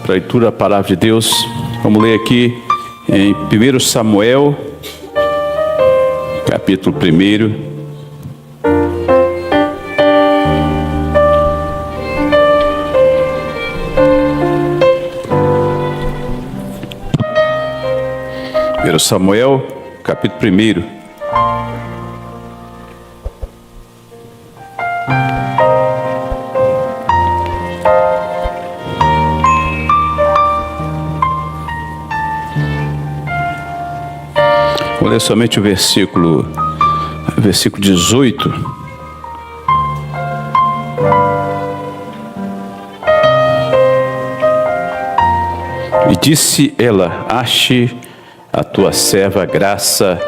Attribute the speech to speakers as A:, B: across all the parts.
A: para a leitura da palavra de Deus. Vamos ler aqui em 1 Samuel, capítulo 1. Samuel, capítulo 1. Vou ler somente o versículo 18. E disse ela: ache a tua serva graça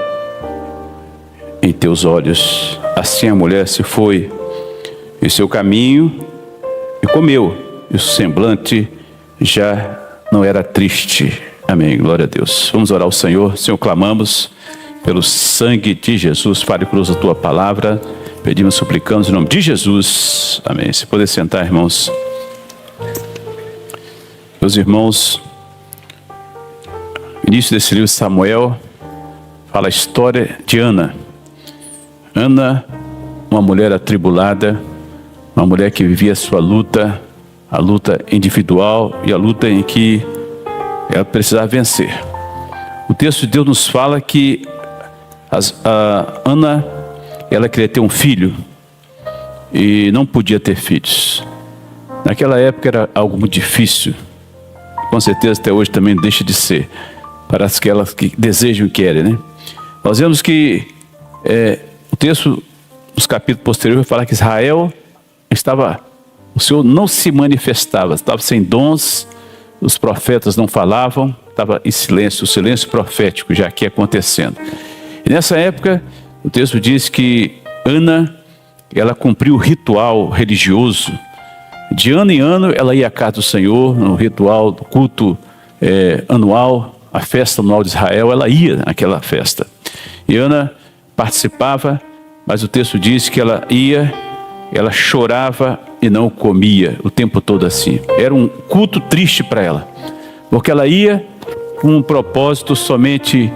A: em teus olhos. Assim a mulher se foi em seu caminho e comeu, e o semblante já não era triste. Amém, glória a Deus. Vamos orar ao Senhor. Senhor, clamamos pelo sangue de Jesus. Fale conosco a tua palavra. Pedimos, suplicamos em nome de Jesus. Amém. Se puder sentar, irmãos. Meus irmãos, início desse livro de Samuel fala a história de Ana. Ana, uma mulher atribulada, uma mulher que vivia a sua luta, a luta individual e a luta em que ela precisava vencer. O texto de Deus nos fala que Ana, ela queria ter um filho e não podia ter filhos. Naquela época era algo muito difícil, com certeza até hoje também deixa de ser, para aquelas que desejam e querem, né? Nós vemos que o texto dos capítulos posteriores vai falar que Israel o Senhor não se manifestava, estava sem dons, os profetas não falavam, estava em silêncio, o silêncio profético já aqui acontecendo. E nessa época, o texto diz que Ana, ela cumpriu o ritual religioso. De ano em ano, ela ia à casa do Senhor, no ritual do culto anual, a festa anual de Israel, ela ia naquela festa. E Ana participava, mas o texto diz que ela ia, ela chorava e não comia o tempo todo assim. Era um culto triste para ela, porque ela ia com um propósito somente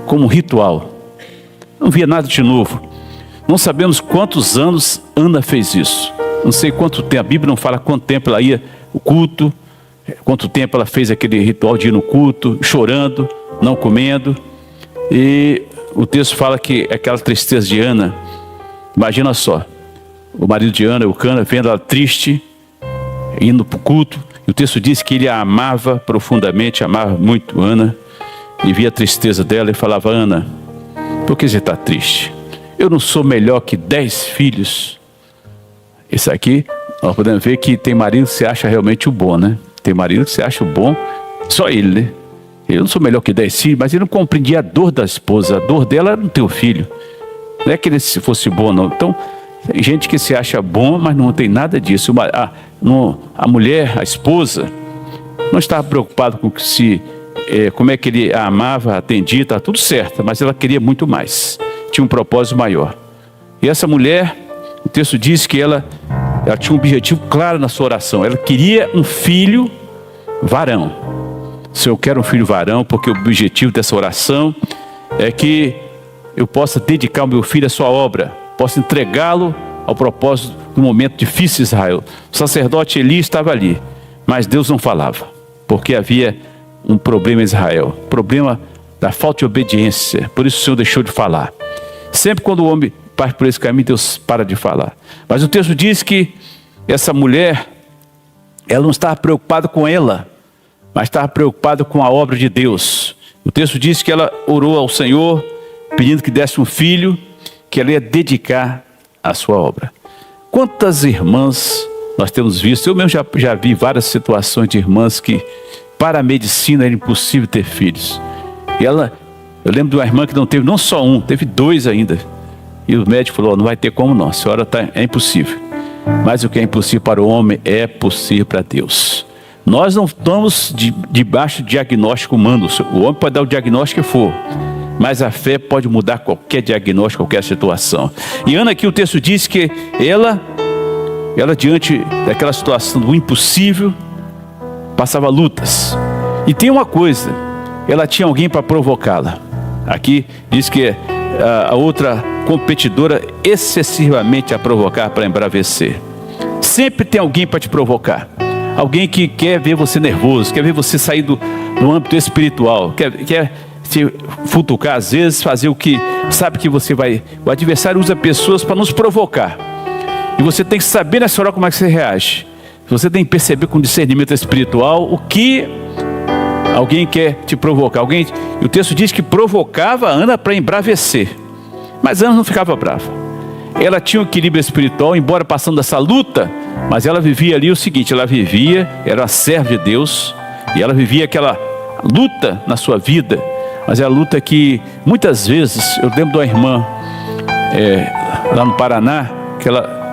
A: como um ritual. Não via nada de novo. Não sabemos quantos anos Ana fez isso. Não sei quanto tempo, a Bíblia não fala quanto tempo ela ia o culto, quanto tempo ela fez aquele ritual de ir no culto, chorando, não comendo. E o texto fala que aquela tristeza de Ana, imagina só, o marido de Ana, Eucana, vendo ela triste, indo para o culto, e o texto diz que ele a amava profundamente, amava muito Ana, e via a tristeza dela e falava: Ana, por que você está triste? Eu não sou melhor que 10 filhos. Isso aqui, nós podemos ver que tem marido que se acha realmente o bom, né? Tem marido que se acha o bom, só ele, né? Eu não sou melhor que 10 filhos, mas ele não compreendia a dor da esposa. A dor dela era não ter o filho. Não é que ele fosse bom, não. Então, tem gente que se acha bom, mas não tem nada disso. A mulher, a esposa, não estava preocupada com como é que ele a amava, atendia, estava tudo certo, mas ela queria muito mais. Tinha um propósito maior. E essa mulher, o texto diz que ela tinha um objetivo claro na sua oração. Ela queria um filho varão. Se eu quero um filho varão, porque o objetivo dessa oração é que eu possa dedicar o meu filho à sua obra, possa entregá-lo ao propósito no momento difícil de Israel. O sacerdote Eli estava ali, mas Deus não falava, porque havia um problema em Israel, problema da falta de obediência. Por isso o Senhor deixou de falar. Sempre quando o homem parte por esse caminho, Deus para de falar. Mas o texto diz que essa mulher, ela não estava preocupada com ela, mas estava preocupada com a obra de Deus. O texto diz que ela orou ao Senhor, pedindo que desse um filho, que ela ia dedicar à sua obra. Quantas irmãs nós temos visto? Eu mesmo já vi várias situações de irmãs que para a medicina era impossível ter filhos. E eu lembro de uma irmã que não teve não só um, teve 2 ainda. E o médico falou: não vai ter como não, a senhora é impossível. Mas o que é impossível para o homem é possível para Deus. Nós não estamos debaixo de diagnóstico humano. O homem pode dar o diagnóstico que for, mas a fé pode mudar qualquer diagnóstico, qualquer situação. E Ana, aqui o texto diz que ela diante daquela situação do impossível, passava lutas. E tem uma coisa, ela tinha alguém para provocá-la. Aqui diz que a outra competidora excessivamente a provocar, para embravecer. Sempre tem alguém para te provocar. Alguém que quer ver você nervoso, quer ver você sair do âmbito espiritual, quer te futucar, às vezes fazer o que sabe que você vai. O adversário usa pessoas para nos provocar. E você tem que saber nessa hora como é que você reage. Você tem que perceber com discernimento espiritual o que alguém quer te provocar. E o texto diz que provocava a Ana para embravecer. Mas Ana não ficava brava. Ela tinha um equilíbrio espiritual, embora passando essa luta, mas ela vivia ali o seguinte, era a serva de Deus, e ela vivia aquela luta na sua vida, mas é a luta que muitas vezes, eu lembro de uma irmã lá no Paraná,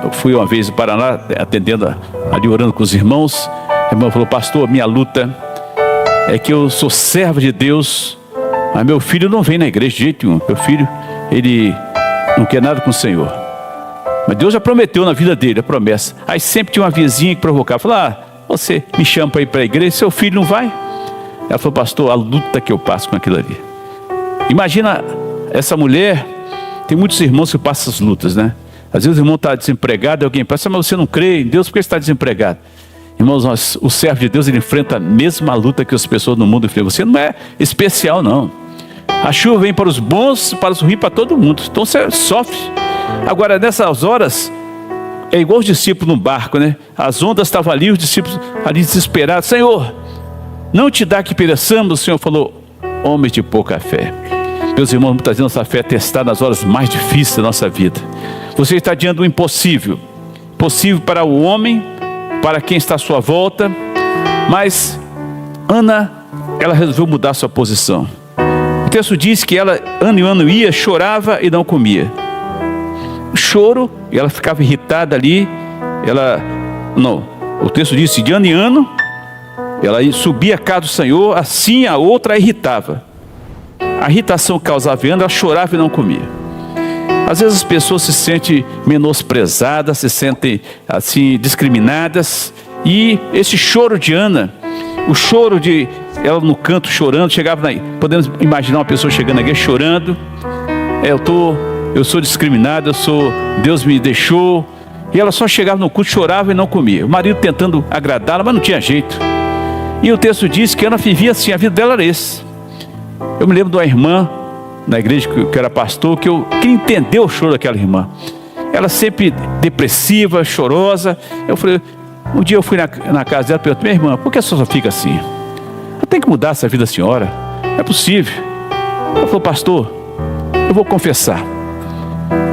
A: eu fui uma vez no Paraná, atendendo ali, orando com os irmãos. A irmã falou: pastor, minha luta é que eu sou serva de Deus, mas meu filho não vem na igreja de jeito nenhum. Meu filho, ele não quer nada com o Senhor. Mas Deus já prometeu na vida dele, a promessa. Aí sempre tinha uma vizinha que provocava, falava: você me chama para ir para a igreja, seu filho não vai? Ela falou: pastor, a luta que eu passo com aquilo ali. Imagina essa mulher. Tem muitos irmãos que passam essas lutas, né? Às vezes o irmão está desempregado e alguém pensa: mas você não crê em Deus, por que você está desempregado? Irmãos, o servo de Deus, ele enfrenta a mesma luta que as pessoas no mundo enfrentam. Você não é especial, não. A chuva vem para os bons, para os ruins, para todo mundo. Então você sofre. Agora, nessas horas, é igual os discípulos no barco, né? As ondas estavam ali, os discípulos ali desesperados: Senhor, não te dá que pereçamos. O Senhor falou: homens de pouca fé. Meus irmãos, muitas vezes nossa fé é testada nas horas mais difíceis da nossa vida. Você está diante do impossível. Possível para o homem, para quem está à sua volta. Mas Ana, ela resolveu mudar sua posição. O texto diz que ano em ano ia, chorava e não comia. O choro, e ela ficava irritada ali. O texto diz que de ano em ano, ela subia a casa do Senhor, assim a outra a irritava. A irritação que causava em Ana, ela chorava e não comia. Às vezes as pessoas se sentem menosprezadas, se sentem assim discriminadas. E esse choro de Ana, o choro de ela no canto chorando, podemos imaginar uma pessoa chegando aqui chorando: eu sou discriminada, Deus me deixou. E ela só chegava no culto, chorava e não comia. O marido tentando agradá-la, mas não tinha jeito. E o texto diz que Ana vivia assim, a vida dela era esse. Eu me lembro de uma irmã na igreja que eu era pastor, que eu queria entender o choro daquela irmã. Ela sempre depressiva, chorosa. Um dia eu fui na casa dela e perguntei: minha irmã, por que a senhora fica assim? Eu tenho que mudar essa vida da senhora, não é possível. Ela falou: pastor, eu vou confessar,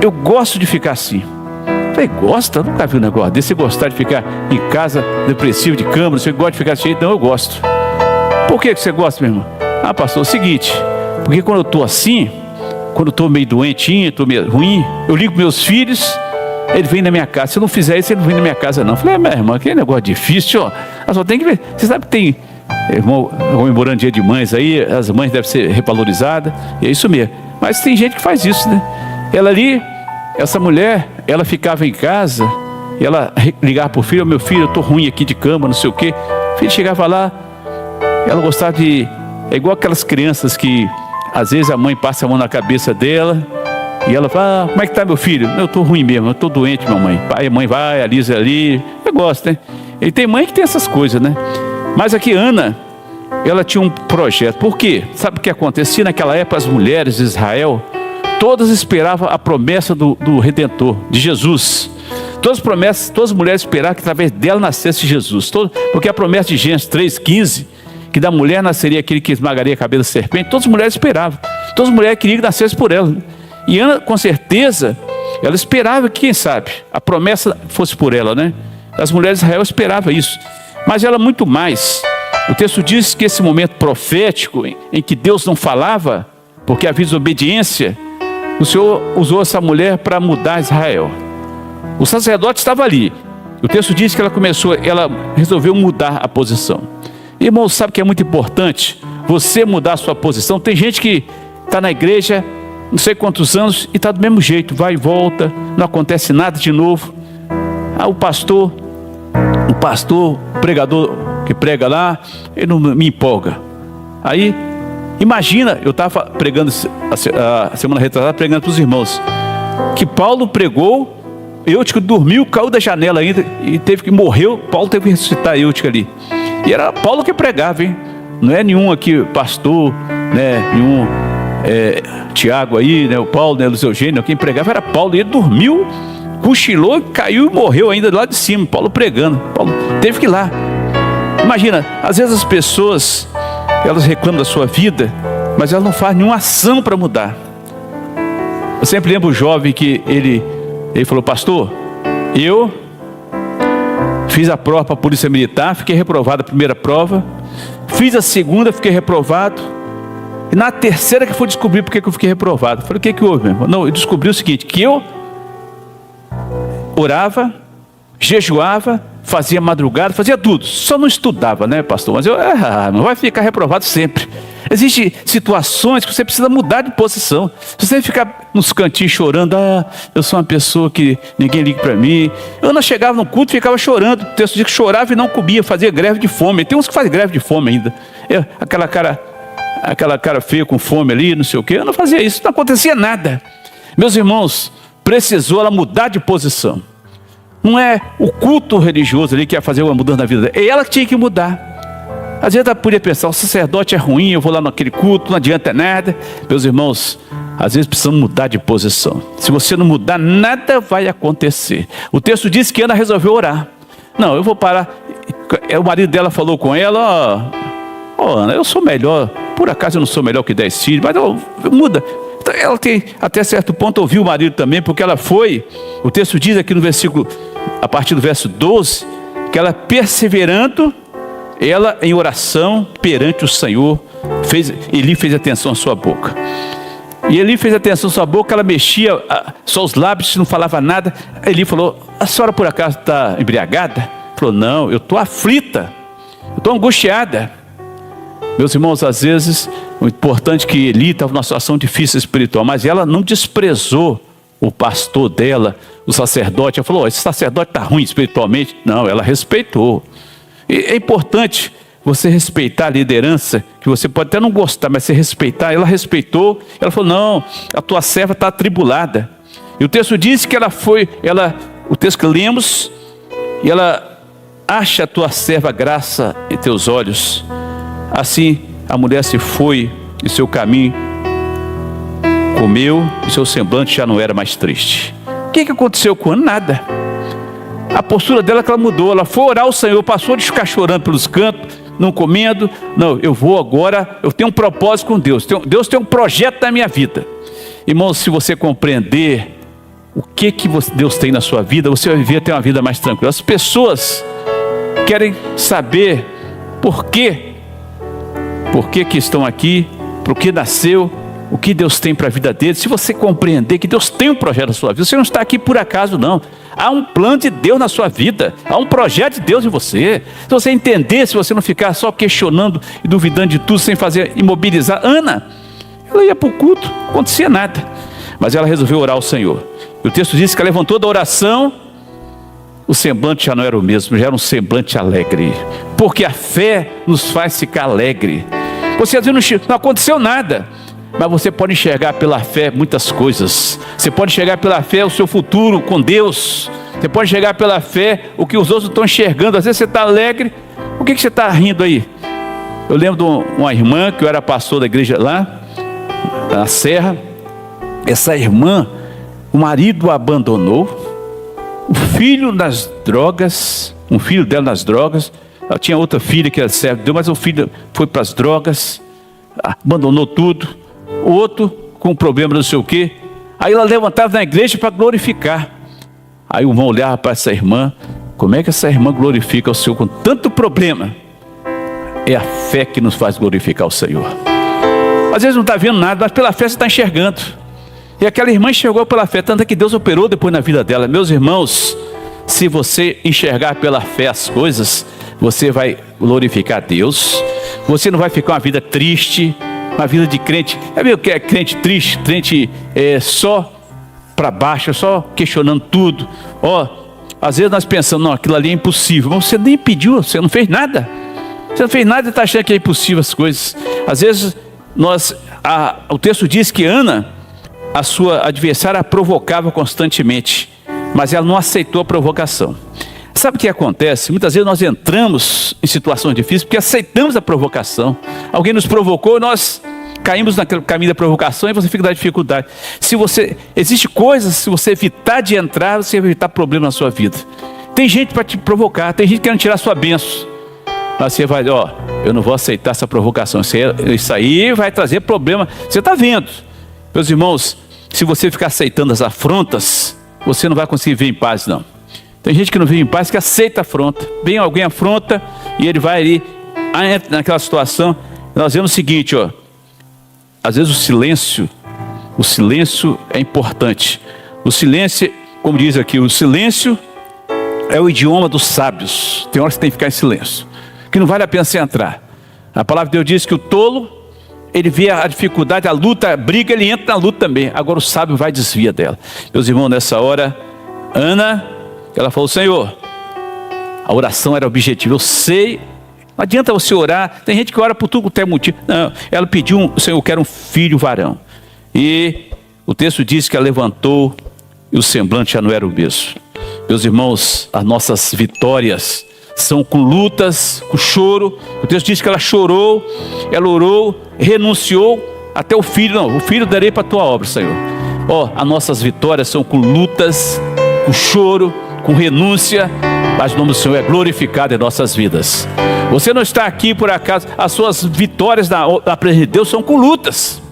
A: eu gosto de ficar assim. Eu falei: gosta? Eu nunca vi um negócio desse. Você gostar de ficar em casa depressivo, de cama, você gosta de ficar desse jeito? Não, eu gosto. Por que você gosta, minha irmã? Pastor, é o seguinte, porque quando eu estou assim, quando eu estou meio doentinho, estou meio ruim, eu ligo para meus filhos, eles vêm na minha casa. Se eu não fizer isso, eles não vêm na minha casa não. Eu falei: minha irmã, que negócio difícil, ó. Ela só tem que ver. Você sabe que tem irmão comemorando dia de mães aí, as mães devem ser revalorizadas, e é isso mesmo. Mas tem gente que faz isso, né? Essa mulher, ela ficava em casa, e ela ligava para o filho: meu filho, eu estou ruim aqui de cama, não sei o quê. O filho chegava lá, ela gostava de... É igual aquelas crianças que às vezes a mãe passa a mão na cabeça dela e ela fala: como é que está meu filho? Eu estou ruim mesmo, eu estou doente, mamãe. Pai e mãe vai, a Lisa ali. Eu gosto, né? E tem mãe que tem essas coisas, né? Mas aqui Ana, ela tinha um projeto. Por quê? Sabe o que acontecia naquela época? As mulheres de Israel, todas esperavam a promessa do Redentor, de Jesus. Todas as mulheres esperavam que através dela nascesse Jesus. Porque a promessa de Gênesis 3,15, que da mulher nasceria aquele que esmagaria a cabeça da serpente, todas as mulheres esperavam. Todas as mulheres queriam que nascesse por ela. E Ana, com certeza, ela esperava que, quem sabe, a promessa fosse por ela, né? As mulheres de Israel esperavam isso. Mas ela muito mais. O texto diz que esse momento profético, em que Deus não falava, porque havia desobediência, o Senhor usou essa mulher para mudar Israel. O sacerdote estava ali. O texto diz que ela resolveu mudar a posição. Irmão, sabe que é muito importante você mudar a sua posição? Tem gente que está na igreja não sei quantos anos e está do mesmo jeito, vai e volta, não acontece nada de novo. O pastor, o pregador que prega lá, ele não me empolga. Aí, imagina, eu estava pregando a semana retrasada, pregando para os irmãos, que Paulo pregou, Eutico dormiu, caiu da janela ainda e teve que morrer. Paulo teve que ressuscitar Eutico ali. E era Paulo que pregava, hein? Não é nenhum aqui pastor, né? Nenhum Tiago aí, né? O Paulo, né? Luiz Eugênio, quem pregava era Paulo. E ele dormiu, cochilou, caiu e morreu ainda lá de cima. Paulo pregando. Paulo teve que ir lá. Imagina, às vezes as pessoas, elas reclamam da sua vida, mas elas não fazem nenhuma ação para mudar. Eu sempre lembro o jovem que ele falou: pastor, eu fiz a prova para a polícia militar, fiquei reprovado a primeira prova, fiz a segunda, fiquei reprovado, e na terceira que fui descobrir porque que eu fiquei reprovado. Eu falei: o que houve, meu irmão? Não, eu descobri o seguinte, que eu orava, jejuava, fazia madrugada, fazia tudo, só não estudava, né, pastor? Mas não vai ficar reprovado sempre. Existem situações que você precisa mudar de posição. Se você ficar nos cantinhos chorando, eu sou uma pessoa que ninguém liga para mim. Eu não chegava no culto e ficava chorando. O texto diz que chorava e não comia, fazia greve de fome. Tem uns que fazem greve de fome ainda. Aquela cara feia com fome ali, não sei o quê. Eu não fazia isso, não acontecia nada. Meus irmãos, precisou ela mudar de posição. Não é o culto religioso ali que ia fazer uma mudança na vida. É ela que tinha que mudar. Às vezes ela podia pensar: o sacerdote é ruim, eu vou lá naquele culto, não adianta nada. Meus irmãos, às vezes precisamos mudar de posição. Se você não mudar, nada vai acontecer. O texto diz que Ana resolveu orar. Não, eu vou parar. O marido dela falou com ela: Ana, eu sou melhor, por acaso eu não sou melhor que 10 filhos, mas muda. Ela tem, até certo ponto, ouviu o marido também, porque ela foi, o texto diz aqui no versículo, a partir do verso 12, que ela perseverando, ela em oração perante o Senhor, Eli fez atenção à sua boca. E Eli fez atenção à sua boca, ela mexia só os lábios, não falava nada. Eli falou: a senhora por acaso está embriagada? Falou: não, eu estou aflita, eu estou angustiada. Meus irmãos, às vezes, o importante é que Eli estava numa situação difícil espiritual, mas ela não desprezou o pastor dela, o sacerdote. Ela falou: esse sacerdote está ruim espiritualmente. Não, ela respeitou. E é importante você respeitar a liderança, que você pode até não gostar, mas você respeitar. Ela respeitou. Ela falou: não, a tua serva está atribulada. E o texto diz que o texto que lemos, e ela acha a tua serva graça em teus olhos. Assim a mulher se foi e seu caminho comeu, e seu semblante já não era mais triste. O que aconteceu com Ana? Nada. A postura dela que ela mudou, ela foi orar ao Senhor, passou de ficar chorando pelos cantos, não comendo. Não, eu vou agora, eu tenho um propósito com Deus. Deus tem um projeto na minha vida. Irmãos, se você compreender o que Deus tem na sua vida, você vai viver até uma vida mais tranquila. As pessoas querem saber por que estão aqui, por que nasceu, o que Deus tem para a vida deles. Se você compreender que Deus tem um projeto na sua vida, você não está aqui por acaso, não. Há um plano de Deus na sua vida, há um projeto de Deus em você. Se você entender, se você não ficar só questionando e duvidando de tudo, sem fazer imobilizar. Ana, ela ia para o culto, não acontecia nada, mas ela resolveu orar ao Senhor. E o texto diz que ela levantou da oração, o semblante já não era o mesmo, já era um semblante alegre, porque a fé nos faz ficar alegre. Você às vezes não aconteceu nada, mas você pode enxergar pela fé muitas coisas. Você pode enxergar pela fé o seu futuro com Deus. Você pode enxergar pela fé o que os outros estão enxergando. Às vezes você está alegre, por que você está rindo aí? Eu lembro de uma irmã, que eu era pastor da igreja lá na Serra. Essa irmã, o marido a abandonou, o filho nas drogas, um filho dela nas drogas. Ela tinha outra filha que era serva de Deus, mas o filho foi para as drogas, abandonou tudo. O outro com problema não sei o quê. Aí ela levantava na igreja para glorificar. Aí o irmão olhava para essa irmã: como é que essa irmã glorifica o Senhor com tanto problema? É a fé que nos faz glorificar o Senhor. Às vezes não está vendo nada, mas pela fé você está enxergando. E aquela irmã enxergou pela fé, tanto é que Deus operou depois na vida dela. Meus irmãos, se você enxergar pela fé as coisas, você vai glorificar a Deus. Você não vai ficar uma vida triste, uma vida de crente. É meio que é crente triste, crente só para baixo, só questionando tudo. Às vezes nós pensamos: não, aquilo ali é impossível. Mas você nem pediu, você não fez nada. Você não fez nada e está achando que é impossível as coisas. Às vezes, o texto diz que Ana, a sua adversária, a provocava constantemente, mas ela não aceitou a provocação. Sabe o que acontece? Muitas vezes nós entramos em situações difíceis porque aceitamos a provocação. Alguém nos provocou, nós caímos naquele caminho da provocação e você fica na dificuldade. Existe coisas, se você evitar de entrar, você vai evitar problema na sua vida. Tem gente para te provocar, tem gente querendo tirar a sua bênção. Mas você vai, eu não vou aceitar essa provocação. Isso aí vai trazer problema. Você está vendo, meus irmãos, se você ficar aceitando as afrontas, você não vai conseguir viver em paz, não. Tem gente que não vive em paz, que aceita a afronta. Vem alguém afronta e ele vai ali, entra naquela situação. Nós vemos o seguinte, às vezes o silêncio é importante. O silêncio, como diz aqui, o silêncio é o idioma dos sábios. Tem horas que tem que ficar em silêncio, que não vale a pena você entrar. A palavra de Deus diz que o tolo, ele vê a dificuldade, a luta, a briga, ele entra na luta também. Agora o sábio vai e desvia dela. Meus irmãos, nessa hora, Ana, ela falou: Senhor, a oração era objetiva. Eu sei, não adianta você orar. Tem gente que ora por tudo que tem motivo. Não, ela pediu, Senhor, eu quero um filho varão. E o texto diz que ela levantou e o semblante já não era o mesmo. Meus irmãos, as nossas vitórias são com lutas, com choro. O texto diz que ela chorou, ela orou, renunciou até o filho. Não, o filho darei para a tua obra, Senhor. As nossas vitórias são com lutas, com choro, com renúncia, mas o nome do Senhor é glorificado em nossas vidas. Você não está aqui por acaso. As suas vitórias na presença de Deus são com lutas,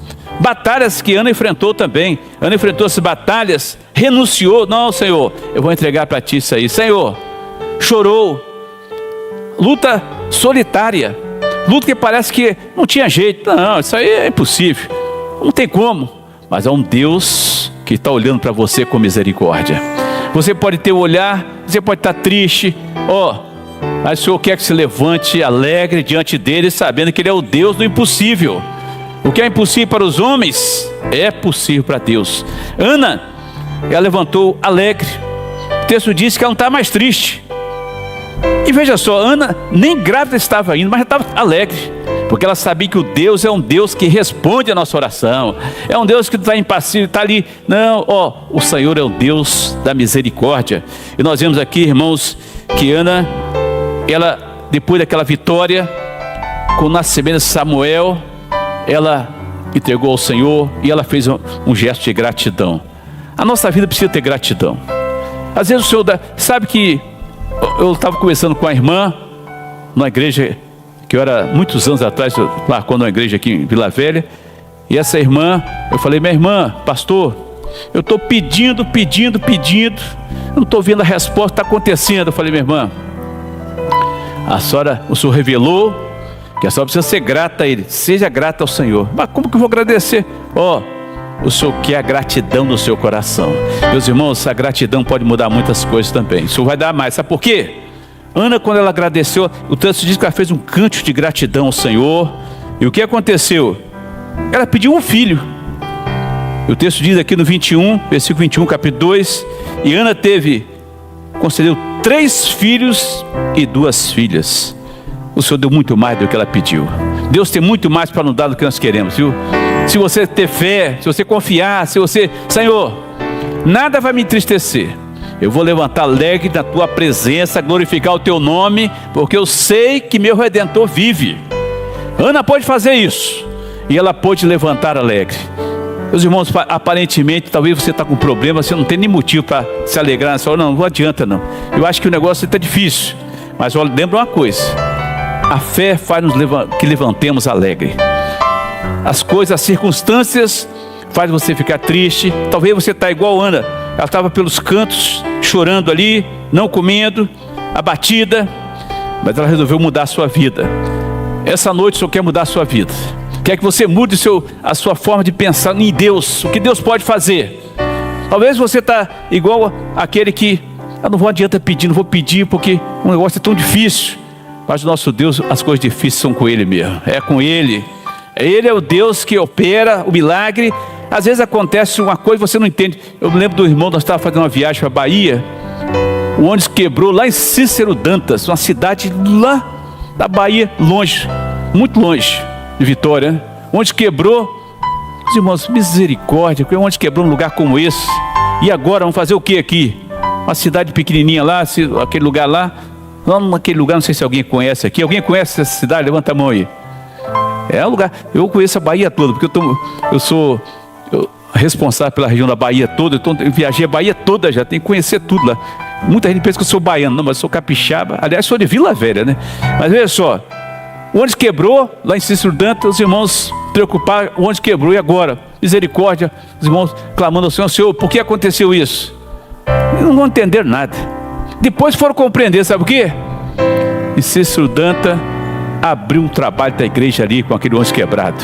A: batalhas que Ana enfrentou também. Ana enfrentou essas batalhas, renunciou. Não, Senhor, eu vou entregar para ti isso aí. Senhor, chorou. Luta solitária, luta que parece que não tinha jeito. Não, isso aí é impossível, não tem como. Mas há um Deus que está olhando para você com misericórdia. Você pode ter o olhar, você pode estar triste, mas o Senhor quer que se levante alegre diante dele, sabendo que ele é o Deus do impossível. O que é impossível para os homens é possível para Deus. Ana, ela levantou alegre. O texto diz que ela não está mais triste. E veja só, Ana nem grávida estava indo, mas já estava alegre, porque ela sabia que o Deus é um Deus que responde a nossa oração. É um Deus que não está impassível, está ali. Não, o Senhor é o Deus da misericórdia. E nós vemos aqui, irmãos, que Ana, ela, depois daquela vitória, com o nascimento de Samuel, ela entregou ao Senhor e ela fez um gesto de gratidão. A nossa vida precisa ter gratidão. Às vezes o Senhor sabe que eu estava conversando com a irmã numa igreja que eu era muitos anos atrás, quando uma igreja aqui em Vila Velha. E essa irmã, eu falei: minha irmã, pastor, eu estou pedindo, eu não estou vendo a resposta, está acontecendo. Eu falei: minha irmã, o Senhor revelou que a senhora precisa ser grata a Ele. Seja grata ao Senhor. Mas como que eu vou agradecer? O Senhor quer a gratidão no seu coração. Meus irmãos, a gratidão pode mudar muitas coisas também. O Senhor vai dar mais. Sabe por quê? Ana, quando ela agradeceu, o texto diz que ela fez um cântico de gratidão ao Senhor. E o que aconteceu? Ela pediu um filho. O texto diz aqui no 21, versículo 21, capítulo 2. E Ana concedeu 3 filhos e 2 filhas. O Senhor deu muito mais do que ela pediu. Deus tem muito mais para nos dar do que nós queremos, viu? Se você ter fé, se você confiar, Senhor, nada vai me entristecer. Eu vou levantar alegre na tua presença, glorificar o teu nome, porque eu sei que meu Redentor vive. Ana pode fazer isso, e ela pode levantar alegre. Meus irmãos, aparentemente, talvez você está com problema, você não tem nem motivo para se alegrar nessa hora. Não adianta não. Eu acho que o negócio está difícil. Mas lembra uma coisa: a fé faz que levantemos alegre. As coisas, as circunstâncias faz você ficar triste. Talvez você está igual Ana. Ela estava pelos cantos, chorando ali, não comendo, abatida. Mas ela resolveu mudar a sua vida. Essa noite o Senhor quer mudar a sua vida. Quer que você mude a sua forma de pensar em Deus. O que Deus pode fazer. Talvez você está igual aquele que não adianta pedir, não vou pedir porque o negócio é tão difícil. Mas o nosso Deus, as coisas difíceis são com Ele mesmo. É com Ele. Ele é o Deus que opera o milagre. Às vezes acontece uma coisa e você não entende. Eu me lembro do irmão, nós estávamos fazendo uma viagem para a Bahia. O ônibus quebrou lá em Cícero Dantas, uma cidade lá da Bahia, longe, muito longe de Vitória, né? Onde quebrou, os irmãos, misericórdia, onde quebrou um lugar como esse. E agora vamos fazer o que aqui? Uma cidade pequenininha lá, aquele lugar lá, naquele lugar, não sei se alguém conhece aqui. Alguém conhece essa cidade? Levanta a mão aí. É um lugar, eu conheço a Bahia toda, porque eu sou responsável pela região da Bahia toda, então eu viajei a Bahia toda já, tenho que conhecer tudo lá. Muita gente pensa que eu sou baiano, não, mas eu sou capixaba, aliás, sou de Vila Velha, né? Mas veja só, onde quebrou, lá em Cícero Dantas, os irmãos preocuparam, onde quebrou, e agora? Misericórdia, os irmãos clamando ao Senhor, Senhor, por que aconteceu isso? E não vão entender nada. Depois foram compreender, sabe o quê? E Cícero Dantas abriu um trabalho da igreja ali com aquele ônibus quebrado.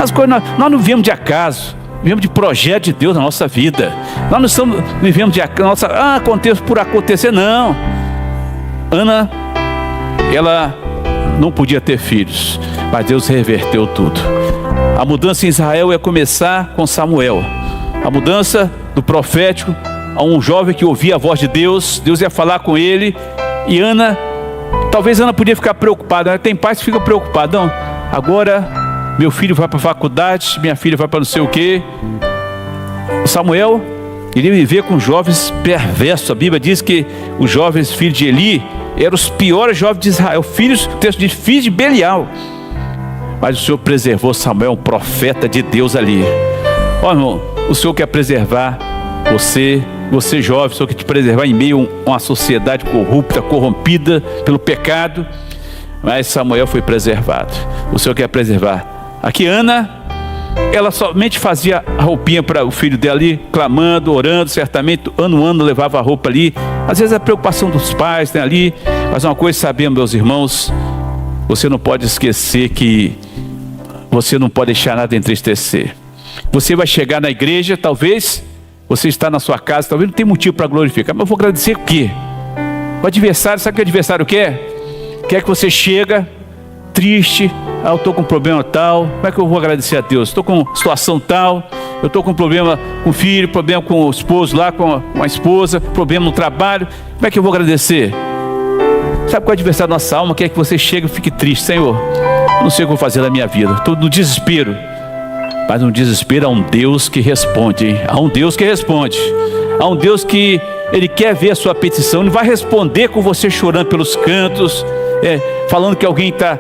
A: As coisas, nós não vivemos de acaso, vivemos de projeto de Deus na nossa vida. Nós não estamos vivendo de acaso, aconteça por acontecer, não. Ana, ela não podia ter filhos, mas Deus reverteu tudo. A mudança em Israel ia começar com Samuel. A mudança do profético a um jovem que ouvia a voz de Deus. Deus ia falar com ele. E Ana, talvez Ana podia ficar preocupada, né? Tem pais que ficam preocupados. Não, agora meu filho vai para a faculdade, minha filha vai para não sei o quê. Samuel iria viver com jovens perversos. A Bíblia diz que os jovens filhos de Eli eram os piores jovens de Israel, o texto diz filhos de Belial. Mas o Senhor preservou Samuel, um profeta de Deus ali. Ó, irmão, o Senhor quer preservar você jovem, o Senhor quer te preservar em meio a uma sociedade corrupta, corrompida pelo pecado. Mas Samuel foi preservado. O Senhor quer preservar. Aqui Ana, ela somente fazia a roupinha para o filho dela ali, clamando, orando, certamente, ano a ano levava a roupa ali. Às vezes a preocupação dos pais, né, ali. Mas uma coisa sabemos, meus irmãos, você não pode esquecer que você não pode deixar nada entristecer. Você vai chegar na igreja, talvez você está na sua casa, talvez não tenha motivo para glorificar, mas eu vou agradecer o quê? O adversário, sabe o que o adversário quer? Quer que você chega triste, eu estou com um problema tal, como é que eu vou agradecer a Deus? Estou com situação tal, eu estou com um problema com o filho, problema com o esposo lá, com a esposa, problema no trabalho, como é que eu vou agradecer? Sabe qual é o adversário da nossa alma? Quer que você chegue e fique triste, Senhor, não sei o que vou fazer na minha vida, estou no desespero. Mas no desespero há um Deus que responde, hein? Há um Deus que responde, há um Deus que Ele quer ver a sua petição. Ele vai responder com você chorando pelos cantos, falando que alguém está,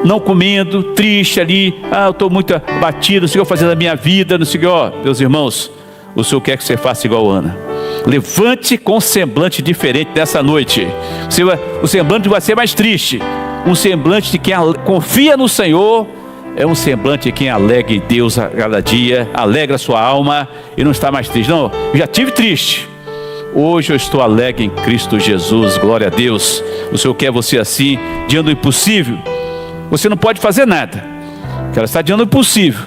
A: não comendo, triste ali, eu estou muito abatido, não sei o que eu vou fazer na minha vida, não sei o que, meus irmãos, o Senhor quer que você faça igual a Ana. Levante com um semblante diferente nessa noite. O semblante vai ser mais triste. Um semblante de quem confia no Senhor. É um semblante de quem alegra em Deus a cada dia, alegra a sua alma e não está mais triste. Não, eu já estive triste. Hoje eu estou alegre em Cristo Jesus, glória a Deus. O Senhor quer você assim, diante do impossível. Você não pode fazer nada, porque ela está diante do impossível,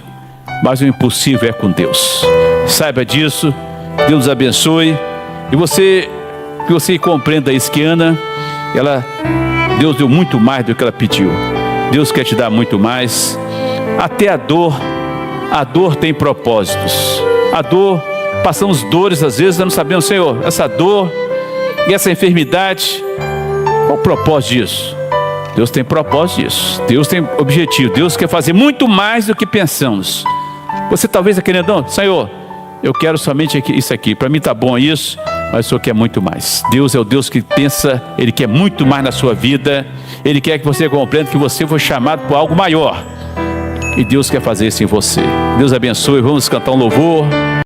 A: mas o impossível é com Deus. Saiba disso, Deus abençoe. E que você compreenda isso, que Ana, Deus deu muito mais do que ela pediu. Deus quer te dar muito mais. Até a dor tem propósitos. A dor, passamos dores às vezes, nós não sabemos, Senhor, essa dor e essa enfermidade, qual o propósito disso? Deus tem propósito disso, Deus tem objetivo, Deus quer fazer muito mais do que pensamos. Você talvez está querendo, Senhor, eu quero somente isso aqui, para mim está bom isso, mas o Senhor quer muito mais. Deus é o Deus que pensa, Ele quer muito mais na sua vida, Ele quer que você compreenda que você foi chamado por algo maior, e Deus quer fazer isso em você. Deus abençoe, vamos cantar um louvor.